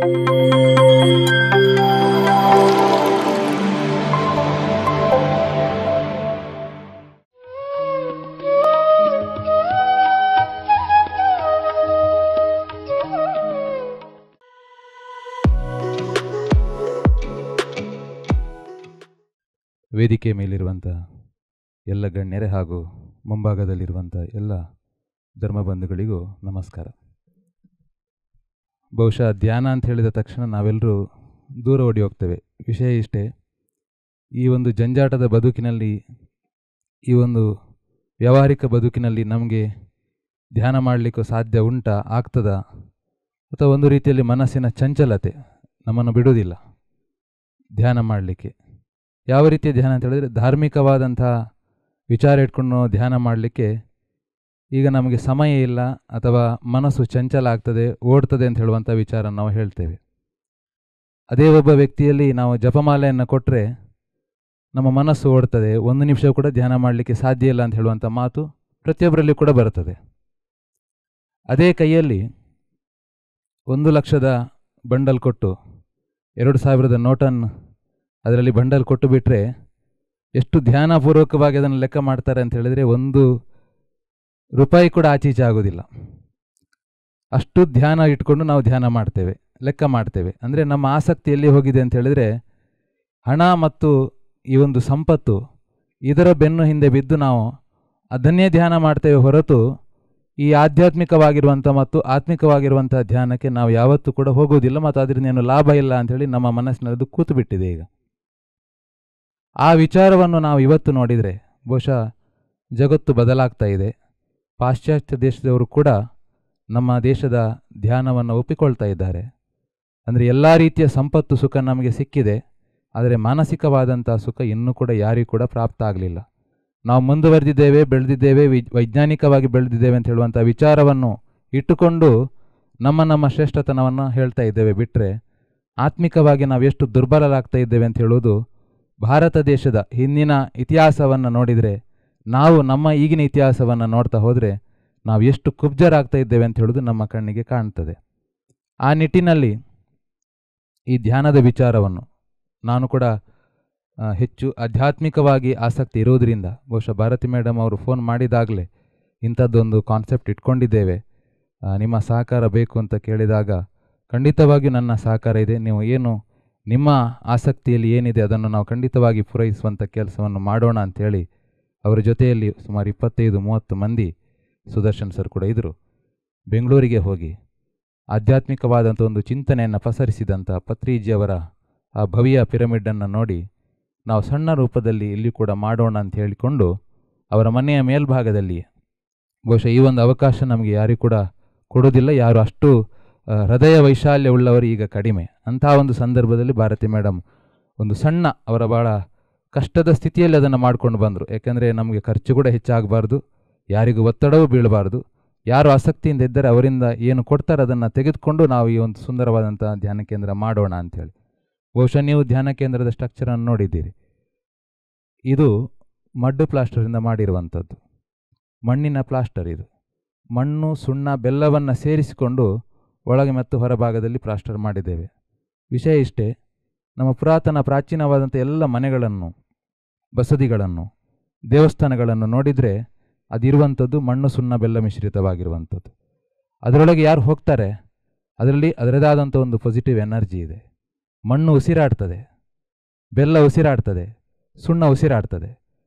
ವೇದಿಕೆ ಮೇಲಿರುವಂಥ ಎಲ್ಲ ಗಣ್ಯರೇ ಹಾಗೂ ಮುಂಭಾಗದಲ್ಲಿರುವಂಥ ಎಲ್ಲ ಧರ್ಮಬಂಧುಗಳಿಗೂ ನಮಸ್ಕಾರ. ಬಹುಶಃ ಧ್ಯಾನ ಅಂತ ಹೇಳಿದ ತಕ್ಷಣ ನಾವೆಲ್ಲರೂ ದೂರ ಓಡಿ ಹೋಗ್ತೇವೆ. ವಿಷಯ ಇಷ್ಟೇ, ಈ ಒಂದು ಜಂಜಾಟದ ಬದುಕಿನಲ್ಲಿ, ಈ ಒಂದು ವ್ಯಾವಹಾರಿಕ ಬದುಕಿನಲ್ಲಿ ನಮಗೆ ಧ್ಯಾನ ಮಾಡಲಿಕ್ಕೂ ಸಾಧ್ಯ ಉಂಟಾ, ಆಗ್ತದಾ, ಅಥವಾ ಒಂದು ರೀತಿಯಲ್ಲಿ ಮನಸ್ಸಿನ ಚಂಚಲತೆ ನಮ್ಮನ್ನು ಬಿಡುವುದಿಲ್ಲ ಧ್ಯಾನ ಮಾಡಲಿಕ್ಕೆ. ಯಾವ ರೀತಿಯ ಧ್ಯಾನ ಅಂತ ಹೇಳಿದರೆ, ಧಾರ್ಮಿಕವಾದಂಥ ವಿಚಾರ ಇಟ್ಕೊಂಡು ಧ್ಯಾನ ಮಾಡಲಿಕ್ಕೆ ಈಗ ನಮಗೆ ಸಮಯ ಇಲ್ಲ, ಅಥವಾ ಮನಸ್ಸು ಚಂಚಲ ಆಗ್ತದೆ, ಓಡ್ತದೆ ಅಂತ ಹೇಳುವಂಥ ವಿಚಾರ ನಾವು ಹೇಳ್ತೇವೆ. ಅದೇ ಒಬ್ಬ ವ್ಯಕ್ತಿಯಲ್ಲಿ ನಾವು ಜಪಮಾಲೆಯನ್ನು ಕೊಟ್ಟರೆ ನಮ್ಮ ಮನಸ್ಸು ಓಡ್ತದೆ, ಒಂದು ನಿಮಿಷ ಕೂಡ ಧ್ಯಾನ ಮಾಡಲಿಕ್ಕೆ ಸಾಧ್ಯ ಇಲ್ಲ ಅಂತ ಹೇಳುವಂಥ ಮಾತು ಪ್ರತಿಯೊಬ್ಬರಲ್ಲಿ ಕೂಡ ಬರ್ತದೆ. ಅದೇ ಕೈಯಲ್ಲಿ 1,00,000 ಬಂಡಲ್ ಕೊಟ್ಟು 2,000 ನೋಟನ್ನು ಅದರಲ್ಲಿ ಬಂಡಲ್ ಕೊಟ್ಟು ಬಿಟ್ಟರೆ ಎಷ್ಟು ಧ್ಯಾನಪೂರ್ವಕವಾಗಿ ಅದನ್ನು ಲೆಕ್ಕ ಮಾಡ್ತಾರೆ ಅಂತ ಹೇಳಿದರೆ ₹1 ಕೂಡ ಆಚೀಚೆ ಆಗೋದಿಲ್ಲ. ಅಷ್ಟು ಧ್ಯಾನ ಇಟ್ಕೊಂಡು ನಾವು ಧ್ಯಾನ ಮಾಡ್ತೇವೆ, ಲೆಕ್ಕ ಮಾಡ್ತೇವೆ. ಅಂದರೆ ನಮ್ಮ ಆಸಕ್ತಿ ಎಲ್ಲಿ ಹೋಗಿದೆ ಅಂತ ಹೇಳಿದರೆ, ಹಣ ಮತ್ತು ಈ ಒಂದು ಸಂಪತ್ತು ಇದರ ಬೆನ್ನು ಹಿಂದೆ ಬಿದ್ದು ನಾವು ಅದನ್ನೇ ಧ್ಯಾನ ಮಾಡ್ತೇವೆ ಹೊರತು ಈ ಆಧ್ಯಾತ್ಮಿಕವಾಗಿರುವಂಥ ಮತ್ತು ಆತ್ಮಿಕವಾಗಿರುವಂಥ ಧ್ಯಾನಕ್ಕೆ ನಾವು ಯಾವತ್ತೂ ಕೂಡ ಹೋಗೋದಿಲ್ಲ, ಮತ್ತು ಅದರಿಂದ ಏನು ಲಾಭ ಇಲ್ಲ ಅಂಥೇಳಿ ನಮ್ಮ ಮನಸ್ಸಿನದು ಕೂತು ಬಿಟ್ಟಿದೆ. ಈಗ ಆ ವಿಚಾರವನ್ನು ನಾವು ಇವತ್ತು ನೋಡಿದರೆ ಬಹುಶಃ ಜಗತ್ತು ಬದಲಾಗ್ತಾ ಇದೆ. ಪಾಶ್ಚಾತ್ಯ ದೇಶದವರು ಕೂಡ ನಮ್ಮ ದೇಶದ ಧ್ಯಾನವನ್ನು ಒಪ್ಪಿಕೊಳ್ತಾ ಇದ್ದಾರೆ. ಅಂದರೆ ಎಲ್ಲ ರೀತಿಯ ಸಂಪತ್ತು ಸುಖ ನಮಗೆ ಸಿಕ್ಕಿದೆ, ಆದರೆ ಮಾನಸಿಕವಾದಂಥ ಸುಖ ಇನ್ನೂ ಕೂಡ ಯಾರಿಗೂ ಕೂಡ ಪ್ರಾಪ್ತ ಆಗಲಿಲ್ಲ. ನಾವು ಮುಂದುವರೆದಿದ್ದೇವೆ, ಬೆಳೆದಿದ್ದೇವೆ, ವೈಜ್ಞಾನಿಕವಾಗಿ ಬೆಳೆದಿದ್ದೇವೆ ಅಂತ ಹೇಳುವಂಥ ವಿಚಾರವನ್ನು ಇಟ್ಟುಕೊಂಡು ನಮ್ಮ ಶ್ರೇಷ್ಠತನವನ್ನು ಹೇಳ್ತಾ ಇದ್ದೇವೆ. ಬಿಟ್ಟರೆ ಆತ್ಮಿಕವಾಗಿ ನಾವು ಎಷ್ಟು ದುರ್ಬಲರಾಗ್ತಾ ಇದ್ದೇವೆ ಅಂತ ಹೇಳೋದು, ಭಾರತ ದೇಶದ ಹಿಂದಿನ ಇತಿಹಾಸವನ್ನು ನೋಡಿದರೆ, ನಾವು ನಮ್ಮ ಈಗಿನ ಇತಿಹಾಸವನ್ನು ನೋಡ್ತಾ ಹೋದರೆ ನಾವು ಎಷ್ಟು ಕುಬ್ಜರಾಗ್ತಾ ಇದ್ದೇವೆ ಅಂತ ಹೇಳೋದು ನಮ್ಮ ಕಣ್ಣಿಗೆ ಕಾಣ್ತದೆ. ಆ ನಿಟ್ಟಿನಲ್ಲಿ ಈ ಧ್ಯಾನದ ವಿಚಾರವನ್ನು ನಾನು ಕೂಡ ಹೆಚ್ಚು ಆಧ್ಯಾತ್ಮಿಕವಾಗಿ ಆಸಕ್ತಿ ಇರೋದರಿಂದ, ಬಹುಶಃ ಭಾರತಿ ಮೇಡಮ್ ಅವರು ಫೋನ್ ಮಾಡಿದಾಗಲೇ ಇಂಥದ್ದೊಂದು ಕಾನ್ಸೆಪ್ಟ್ ಇಟ್ಕೊಂಡಿದ್ದೇವೆ, ನಿಮ್ಮ ಸಹಕಾರ ಬೇಕು ಅಂತ ಕೇಳಿದಾಗ ಖಂಡಿತವಾಗಿಯೂ ನನ್ನ ಸಹಕಾರ ಇದೆ. ನೀವು ಏನು ನಿಮ್ಮ ಆಸಕ್ತಿಯಲ್ಲಿ ಏನಿದೆ ಅದನ್ನು ನಾವು ಖಂಡಿತವಾಗಿ ಪೂರೈಸುವಂಥ ಕೆಲಸವನ್ನು ಮಾಡೋಣ ಅಂಥೇಳಿ ಅವರ ಜೊತೆಯಲ್ಲಿ ಸುಮಾರು 25-30 ಮಂದಿ, ಸುದರ್ಶನ್ ಸರ್ ಕೂಡ ಇದ್ದರು, ಬೆಂಗಳೂರಿಗೆ ಹೋಗಿ ಆಧ್ಯಾತ್ಮಿಕವಾದಂಥ ಒಂದು ಚಿಂತನೆಯನ್ನು ಪಸರಿಸಿದಂಥ ಪತ್ರಿಜಿಯವರ ಆ ಭವ್ಯ ಪಿರಮಿಡನ್ನು ನೋಡಿ ನಾವು ಸಣ್ಣ ರೂಪದಲ್ಲಿ ಇಲ್ಲಿ ಕೂಡ ಮಾಡೋಣ ಅಂತ ಹೇಳಿಕೊಂಡು ಅವರ ಮನೆಯ ಮೇಲ್ಭಾಗದಲ್ಲಿ, ಬಹುಶಃ ಈ ಒಂದು ಅವಕಾಶ ನಮಗೆ ಯಾರಿಗೂ ಕೂಡ ಕೊಡೋದಿಲ್ಲ, ಯಾರು ಅಷ್ಟು ಹೃದಯ ವೈಶಾಲ್ಯ ಉಳ್ಳವರು ಈಗ ಕಡಿಮೆ. ಅಂಥ ಒಂದು ಸಂದರ್ಭದಲ್ಲಿ ಭಾರತಿ ಮೇಡಮ್ ಒಂದು ಸಣ್ಣ, ಅವರ ಭಾಳ ಕಷ್ಟದ ಸ್ಥಿತಿಯಲ್ಲಿ ಅದನ್ನು ಮಾಡ್ಕೊಂಡು ಬಂದರು. ಯಾಕೆಂದರೆ ನಮಗೆ ಖರ್ಚು ಕೂಡ ಹೆಚ್ಚಾಗಬಾರ್ದು, ಯಾರಿಗೂ ಒತ್ತಡವೂ ಬೀಳಬಾರ್ದು, ಯಾರು ಆಸಕ್ತಿಯಿಂದ ಇದ್ದರೆ ಅವರಿಂದ ಏನು ಕೊಡ್ತಾರೆ ಅದನ್ನು ತೆಗೆದುಕೊಂಡು ನಾವು ಈ ಒಂದು ಸುಂದರವಾದಂಥ ಧ್ಯಾನ ಕೇಂದ್ರ ಮಾಡೋಣ ಅಂಥೇಳಿ. ಬಹುಶಃ ನೀವು ಧ್ಯಾನ ಕೇಂದ್ರದ ಸ್ಟ್ರಕ್ಚರನ್ನು ನೋಡಿದ್ದೀರಿ. ಇದು ಮಡ್ಡು ಪ್ಲಾಸ್ಟರಿಂದ ಮಾಡಿರುವಂಥದ್ದು, ಮಣ್ಣಿನ ಪ್ಲಾಸ್ಟರ್. ಇದು ಮಣ್ಣು, ಸುಣ್ಣ, ಬೆಲ್ಲವನ್ನು ಸೇರಿಸಿಕೊಂಡು ಒಳಗೆ ಮತ್ತು ಹೊರಭಾಗದಲ್ಲಿ ಪ್ಲಾಸ್ಟರ್ ಮಾಡಿದ್ದೇವೆ. ವಿಷಯ ಇಷ್ಟೇ, ನಮ್ಮ ಪ್ರಾಚೀನವಾದಂಥ ಎಲ್ಲ ಮನೆಗಳನ್ನು, ಬಸದಿಗಳನ್ನು, ದೇವಸ್ಥಾನಗಳನ್ನು ನೋಡಿದರೆ ಅದಿರುವಂಥದ್ದು ಮಣ್ಣು, ಸುಣ್ಣ, ಬೆಲ್ಲ ಮಿಶ್ರಿತವಾಗಿರುವಂಥದ್ದು. ಅದರೊಳಗೆ ಯಾರು ಹೋಗ್ತಾರೆ ಅದರಲ್ಲಿ ಅದರದಾದಂಥ ಒಂದು ಪಾಸಿಟಿವ್ ಎನರ್ಜಿ ಇದೆ. ಮಣ್ಣು ಉಸಿರಾಡ್ತದೆ, ಬೆಲ್ಲ ಉಸಿರಾಡ್ತದೆ, ಸುಣ್ಣ ಉಸಿರಾಡ್ತದೆ.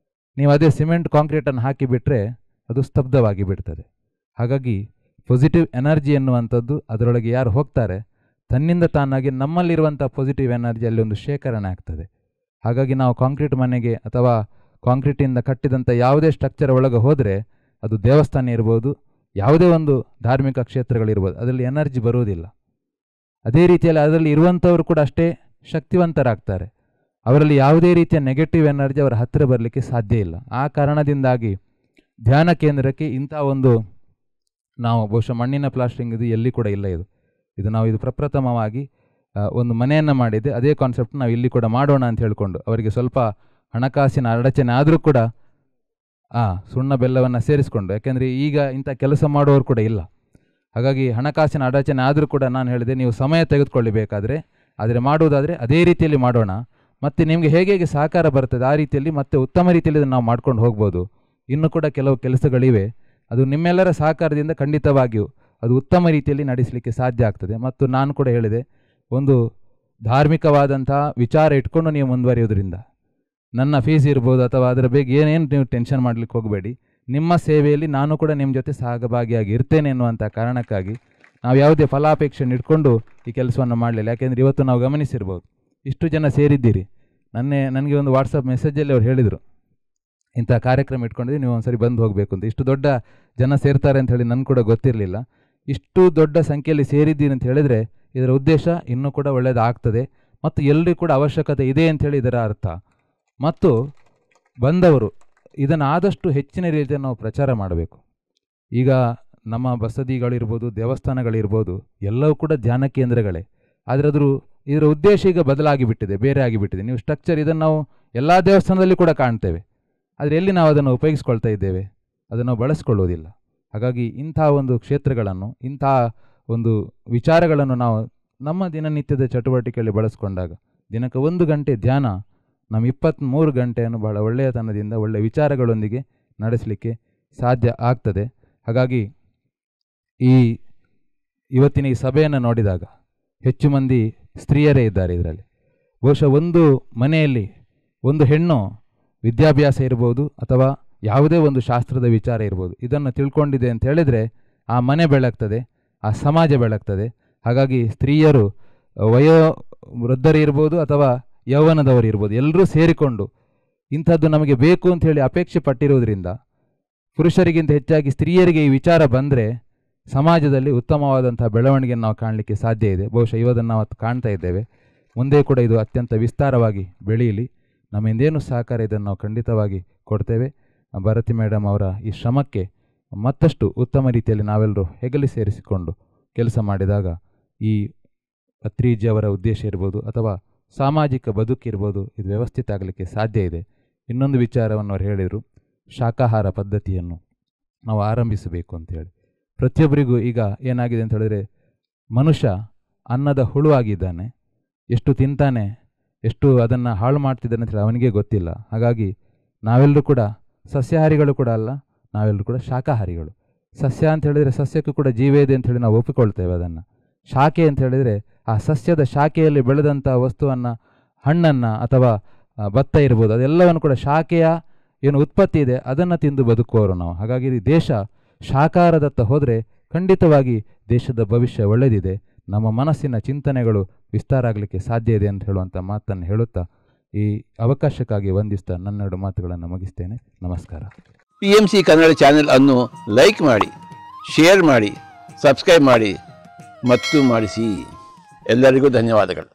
ನೀವು ಅದೇ ಸಿಮೆಂಟ್ ಕಾಂಕ್ರೀಟನ್ನು ಹಾಕಿಬಿಟ್ರೆ ಅದು ಸ್ತಬ್ಧವಾಗಿ ಬಿಡ್ತದೆ. ಹಾಗಾಗಿ ಪಾಸಿಟಿವ್ ಎನರ್ಜಿ ಎನ್ನುವಂಥದ್ದು ಅದರೊಳಗೆ ಯಾರು ಹೋಗ್ತಾರೆ ತನ್ನಿಂದ ತಾನಾಗಿ ನಮ್ಮಲ್ಲಿರುವಂಥ ಪಾಸಿಟಿವ್ ಎನರ್ಜಿ ಅಲ್ಲಿ ಒಂದು ಶೇಖರಣೆ ಆಗ್ತದೆ. ಹಾಗಾಗಿ ನಾವು ಕಾಂಕ್ರೀಟ್ ಮನೆಗೆ ಅಥವಾ ಕಾಂಕ್ರೀಟಿಂದ ಕಟ್ಟಿದಂಥ ಯಾವುದೇ ಸ್ಟ್ರಕ್ಚರ್ ಒಳಗೆ ಹೋದರೆ, ಅದು ದೇವಸ್ಥಾನ ಇರ್ಬೋದು, ಯಾವುದೇ ಒಂದು ಧಾರ್ಮಿಕ ಕ್ಷೇತ್ರಗಳಿರ್ಬೋದು, ಅದರಲ್ಲಿ ಎನರ್ಜಿ ಬರುವುದಿಲ್ಲ. ಅದೇ ರೀತಿಯಲ್ಲಿ ಅದರಲ್ಲಿ ಇರುವಂಥವರು ಕೂಡ ಅಷ್ಟೇ ಶಕ್ತಿವಂತರಾಗ್ತಾರೆ. ಅವರಲ್ಲಿ ಯಾವುದೇ ರೀತಿಯ ನೆಗೆಟಿವ್ ಎನರ್ಜಿ ಅವರ ಹತ್ತಿರ ಬರಲಿಕ್ಕೆ ಸಾಧ್ಯ ಇಲ್ಲ. ಆ ಕಾರಣದಿಂದಾಗಿ ಧ್ಯಾನ ಕೇಂದ್ರಕ್ಕೆ ಇಂಥ ಒಂದು, ನಾವು ಬಹುಶಃ ಮಣ್ಣಿನ ಪ್ಲಾಸ್ಟರಿಂಗ್ ಇದು ಎಲ್ಲಿ ಕೂಡ ಇಲ್ಲ. ಇದು ಪ್ರಪ್ರಥಮವಾಗಿ ಒಂದು ಮನೆಯನ್ನು ಮಾಡಿದೆ. ಅದೇ ಕಾನ್ಸೆಪ್ಟ್ ನಾವು ಇಲ್ಲಿ ಕೂಡ ಮಾಡೋಣ ಅಂತ ಹೇಳಿಕೊಂಡು, ಅವರಿಗೆ ಸ್ವಲ್ಪ ಹಣಕಾಸಿನ ಅಡಚಣೆ ಆದರೂ ಕೂಡ ಸುಣ್ಣ ಬೆಲ್ಲವನ್ನು ಸೇರಿಸ್ಕೊಂಡು, ಯಾಕೆಂದರೆ ಈಗ ಇಂಥ ಕೆಲಸ ಮಾಡುವವರು ಕೂಡ ಇಲ್ಲ. ಹಾಗಾಗಿ ಹಣಕಾಸಿನ ಅಡಚಣೆ ಆದರೂ ಕೂಡ ನಾನು ಹೇಳಿದೆ, ನೀವು ಸಮಯ ತೆಗೆದುಕೊಳ್ಳಬೇಕಾದ್ರೆ ಆದರೆ ಮಾಡುವುದಾದರೆ ಅದೇ ರೀತಿಯಲ್ಲಿ ಮಾಡೋಣ, ಮತ್ತು ನಿಮಗೆ ಹೇಗೆ ಹೇಗೆ ಸಹಕಾರ ಬರ್ತದೆ ಆ ರೀತಿಯಲ್ಲಿ ಮತ್ತೆ ಉತ್ತಮ ರೀತಿಯಲ್ಲಿ ನಾವು ಮಾಡ್ಕೊಂಡು ಹೋಗ್ಬೋದು. ಇನ್ನೂ ಕೂಡ ಕೆಲವು ಕೆಲಸಗಳಿವೆ, ಅದು ನಿಮ್ಮೆಲ್ಲರ ಸಹಕಾರದಿಂದ ಖಂಡಿತವಾಗಿಯೂ ಅದು ಉತ್ತಮ ರೀತಿಯಲ್ಲಿ ನಡೆಸಲಿಕ್ಕೆ ಸಾಧ್ಯ ಆಗ್ತದೆ. ಮತ್ತು ನಾನು ಕೂಡ ಹೇಳಿದೆ, ಒಂದು ಧಾರ್ಮಿಕವಾದಂಥ ವಿಚಾರ ಇಟ್ಕೊಂಡು ನೀವು ಮುಂದುವರಿಯೋದ್ರಿಂದ ನನ್ನ ಫೀಸ್ ಇರ್ಬೋದು ಅಥವಾ ಅದರ ಬಗ್ಗೆ ಏನೇನು ನೀವು ಟೆನ್ಷನ್ ಮಾಡಲಿಕ್ಕೆ ಹೋಗಬೇಡಿ. ನಿಮ್ಮ ಸೇವೆಯಲ್ಲಿ ನಾನು ಕೂಡ ನಿಮ್ಮ ಜೊತೆ ಸಹಭಾಗಿಯಾಗಿ ಇರ್ತೇನೆ ಎನ್ನುವಂಥ ಕಾರಣಕ್ಕಾಗಿ ನಾವು ಯಾವುದೇ ಫಲಾಪೇಕ್ಷೆ ಇಟ್ಕೊಂಡು ಈ ಕೆಲಸವನ್ನು ಮಾಡಲಿಲ್ಲ. ಯಾಕೆಂದರೆ ಇವತ್ತು ನಾವು ಗಮನಿಸಿರ್ಬೋದು, ಇಷ್ಟು ಜನ ಸೇರಿದ್ದೀರಿ. ನನಗೆ ಒಂದು ವಾಟ್ಸಪ್ ಮೆಸೇಜಲ್ಲಿ ಅವ್ರು ಹೇಳಿದರು, ಇಂಥ ಕಾರ್ಯಕ್ರಮ ಇಟ್ಕೊಂಡಿದ್ದೀವಿ, ನೀವು ಒಂದ್ಸರಿ ಬಂದು ಹೋಗಬೇಕು ಅಂತ. ಇಷ್ಟು ದೊಡ್ಡ ಜನ ಸೇರ್ತಾರೆ ಅಂತ ಹೇಳಿ ನನಗೆ ಕೂಡ ಗೊತ್ತಿರಲಿಲ್ಲ. ಇಷ್ಟು ದೊಡ್ಡ ಸಂಖ್ಯೆಯಲ್ಲಿ ಸೇರಿದ್ದೀರಿ ಅಂತ ಹೇಳಿದರೆ ಇದರ ಉದ್ದೇಶ ಇನ್ನೂ ಕೂಡ ಒಳ್ಳೆಯದಾಗ್ತದೆ ಮತ್ತು ಎಲ್ಲರಿಗೂ ಕೂಡ ಅವಶ್ಯಕತೆ ಇದೆ ಅಂಥೇಳಿ ಇದರ ಅರ್ಥ. ಮತ್ತು ಬಂದವರು ಇದನ್ನು ಆದಷ್ಟು ಹೆಚ್ಚಿನ ರೀತಿಯಲ್ಲಿ ನಾವು ಪ್ರಚಾರ ಮಾಡಬೇಕು. ಈಗ ನಮ್ಮ ಬಸದಿಗಳಿರ್ಬೋದು, ದೇವಸ್ಥಾನಗಳಿರ್ಬೋದು, ಎಲ್ಲವೂ ಕೂಡ ಧ್ಯಾನ ಕೇಂದ್ರಗಳೇ. ಆದರೆ ಇದರ ಉದ್ದೇಶ ಈಗ ಬದಲಾಗಿಬಿಟ್ಟಿದೆ, ಬೇರೆ ಆಗಿಬಿಟ್ಟಿದೆ. ನೀವು ಸ್ಟ್ರಕ್ಚರ್ ಇದನ್ನು ನಾವು ಎಲ್ಲ ದೇವಸ್ಥಾನದಲ್ಲಿ ಕೂಡ ಕಾಣ್ತೇವೆ, ಆದರೆ ಎಲ್ಲಿ ನಾವು ಅದನ್ನು ಉಪಯೋಗಿಸ್ಕೊಳ್ತಾ ಇದ್ದೇವೆ, ಅದನ್ನು ಬಳಸ್ಕೊಳ್ಳೋದಿಲ್ಲ. ಹಾಗಾಗಿ ಇಂಥ ಒಂದು ಕ್ಷೇತ್ರಗಳನ್ನು, ಇಂಥ ಒಂದು ವಿಚಾರಗಳನ್ನು ನಾವು ನಮ್ಮ ದಿನನಿತ್ಯದ ಚಟುವಟಿಕೆಯಲ್ಲಿ ಬಳಸ್ಕೊಂಡಾಗ ದಿನಕ್ಕೆ 1 ಗಂಟೆ ಧ್ಯಾನ ನಮ್ಮ 23 ಗಂಟೆಯನ್ನು ಬಹಳ ಒಳ್ಳೆಯತನದಿಂದ ಒಳ್ಳೆಯ ವಿಚಾರಗಳೊಂದಿಗೆ ನಡೆಸಲಿಕ್ಕೆ ಸಾಧ್ಯ ಆಗ್ತದೆ. ಹಾಗಾಗಿ ಇವತ್ತಿನ ಈ ಸಭೆಯನ್ನು ನೋಡಿದಾಗ ಹೆಚ್ಚು ಮಂದಿ ಸ್ತ್ರೀಯರೇ ಇದ್ದಾರೆ ಇದರಲ್ಲಿ. ಬಹುಶಃ ಒಂದು ಮನೆಯಲ್ಲಿ ಒಂದು ಹೆಣ್ಣು ವಿದ್ಯಾಭ್ಯಾಸ ಇರ್ಬೋದು ಅಥವಾ ಯಾವುದೇ ಒಂದು ಶಾಸ್ತ್ರದ ವಿಚಾರ ಇರ್ಬೋದು, ಇದನ್ನು ತಿಳ್ಕೊಂಡಿದೆ ಅಂತ ಹೇಳಿದರೆ ಆ ಮನೆ ಬೆಳಗ್ತದೆ, ಆ ಸಮಾಜ ಬೆಳಗ್ತದೆ. ಹಾಗಾಗಿ ಸ್ತ್ರೀಯರು ವಯೋವೃದ್ಧರು ಇರ್ಬೋದು ಅಥವಾ ಯೌವನದವರು ಇರ್ಬೋದು, ಎಲ್ಲರೂ ಸೇರಿಕೊಂಡು ಇಂಥದ್ದು ನಮಗೆ ಬೇಕು ಅಂಥೇಳಿ ಅಪೇಕ್ಷೆ ಪಟ್ಟಿರುವುದರಿಂದ ಪುರುಷರಿಗಿಂತ ಹೆಚ್ಚಾಗಿ ಸ್ತ್ರೀಯರಿಗೆ ಈ ವಿಚಾರ ಬಂದರೆ ಸಮಾಜದಲ್ಲಿ ಉತ್ತಮವಾದಂಥ ಬೆಳವಣಿಗೆಯನ್ನು ನಾವು ಕಾಣಲಿಕ್ಕೆ ಸಾಧ್ಯ ಇದೆ. ಬಹುಶಃ ಇವದನ್ನು ನಾವು ಕಾಣ್ತಾ ಇದ್ದೇವೆ. ಮುಂದೆ ಕೂಡ ಇದು ಅತ್ಯಂತ ವಿಸ್ತಾರವಾಗಿ ಬೆಳೆಯಲಿ. ನಮ್ಮಿಂದೇನು ಸಹಕಾರ ಇದನ್ನು ನಾವು ಖಂಡಿತವಾಗಿ ಕೊಡ್ತೇವೆ. ಭಾರತಿ ಮೇಡಮ್ ಅವರ ಈ ಶ್ರಮಕ್ಕೆ ಮತ್ತಷ್ಟು ಉತ್ತಮ ರೀತಿಯಲ್ಲಿ ನಾವೆಲ್ಲರೂ ಹೆಗಲಿ ಸೇರಿಸಿಕೊಂಡು ಕೆಲಸ ಮಾಡಿದಾಗ ಈ ಪತ್ರಿಜಿಯವರ ಉದ್ದೇಶ ಇರ್ಬೋದು ಅಥವಾ ಸಾಮಾಜಿಕ ಬದುಕಿರ್ಬೋದು, ಇದು ವ್ಯವಸ್ಥಿತ ಆಗಲಿಕ್ಕೆ ಸಾಧ್ಯ ಇದೆ. ಇನ್ನೊಂದು ವಿಚಾರವನ್ನು ಅವರು ಹೇಳಿದರು, ಶಾಕಾಹಾರ ಪದ್ಧತಿಯನ್ನು ನಾವು ಆರಂಭಿಸಬೇಕು ಅಂತೇಳಿ. ಪ್ರತಿಯೊಬ್ಬರಿಗೂ ಈಗ ಏನಾಗಿದೆ ಅಂತ ಹೇಳಿದ್ರೆ, ಮನುಷ್ಯ ಅನ್ನದ ಹುಳುವಾಗಿದ್ದಾನೆ, ಎಷ್ಟು ತಿಂತಾನೆ, ಎಷ್ಟು ಅದನ್ನು ಹಾಳು ಮಾಡ್ತಿದ್ದಾನೆ ಅಂತೇಳಿ ಅವನಿಗೆ ಗೊತ್ತಿಲ್ಲ. ಹಾಗಾಗಿ ನಾವೆಲ್ಲರೂ ಕೂಡ ಸಸ್ಯಾಹಾರಿಗಳು ಕೂಡ ಅಲ್ಲ, ನಾವೆಲ್ಲರೂ ಕೂಡ ಶಾಕಾಹಾರಿಗಳು. ಸಸ್ಯ ಅಂತ ಹೇಳಿದರೆ ಸಸ್ಯಕ್ಕೂ ಕೂಡ ಜೀವ ಇದೆ ಅಂಥೇಳಿ ನಾವು ಒಪ್ಪಿಕೊಳ್ತೇವೆ. ಅದನ್ನು ಶಾಖೆ ಅಂತ ಹೇಳಿದರೆ ಆ ಸಸ್ಯದ ಶಾಖೆಯಲ್ಲಿ ಬೆಳೆದಂಥ ವಸ್ತುವನ್ನು, ಹಣ್ಣನ್ನು ಅಥವಾ ಭತ್ತ ಇರ್ಬೋದು, ಅದೆಲ್ಲವನ್ನು ಕೂಡ ಶಾಖೆಯ ಏನು ಉತ್ಪತ್ತಿ ಇದೆ ಅದನ್ನು ತಿಂದು ಬದುಕುವವರು ನಾವು. ಹಾಗಾಗಿ ದೇಶ ಶಾಕಾಹಾರದತ್ತ ಹೋದರೆ ಖಂಡಿತವಾಗಿ ದೇಶದ ಭವಿಷ್ಯ ಒಳ್ಳೆಯದಿದೆ, ನಮ್ಮ ಮನಸ್ಸಿನ ಚಿಂತನೆಗಳು ವಿಸ್ತಾರ ಆಗಲಿಕ್ಕೆ ಸಾಧ್ಯ ಇದೆ ಅಂತ ಹೇಳುವಂಥ ಮಾತನ್ನು ಹೇಳುತ್ತಾ ಈ ಅವಕಾಶಕ್ಕಾಗಿ ವಂದಿಸ್ತಾ ನನ್ನೆರಡು ಮಾತುಗಳನ್ನು ಮುಗಿಸ್ತೇನೆ. ನಮಸ್ಕಾರ. PMC ಕನ್ನಡ ಚಾನೆಲ್ ಅನ್ನು ಲೈಕ್ ಮಾಡಿ, ಶೇರ್ ಮಾಡಿ, ಸಬ್ಸ್ಕ್ರೈಬ್ ಮಾಡಿ ಮತ್ತು ಮಾಡಿಸಿ. ಎಲ್ಲರಿಗೂ ಧನ್ಯವಾದಗಳು.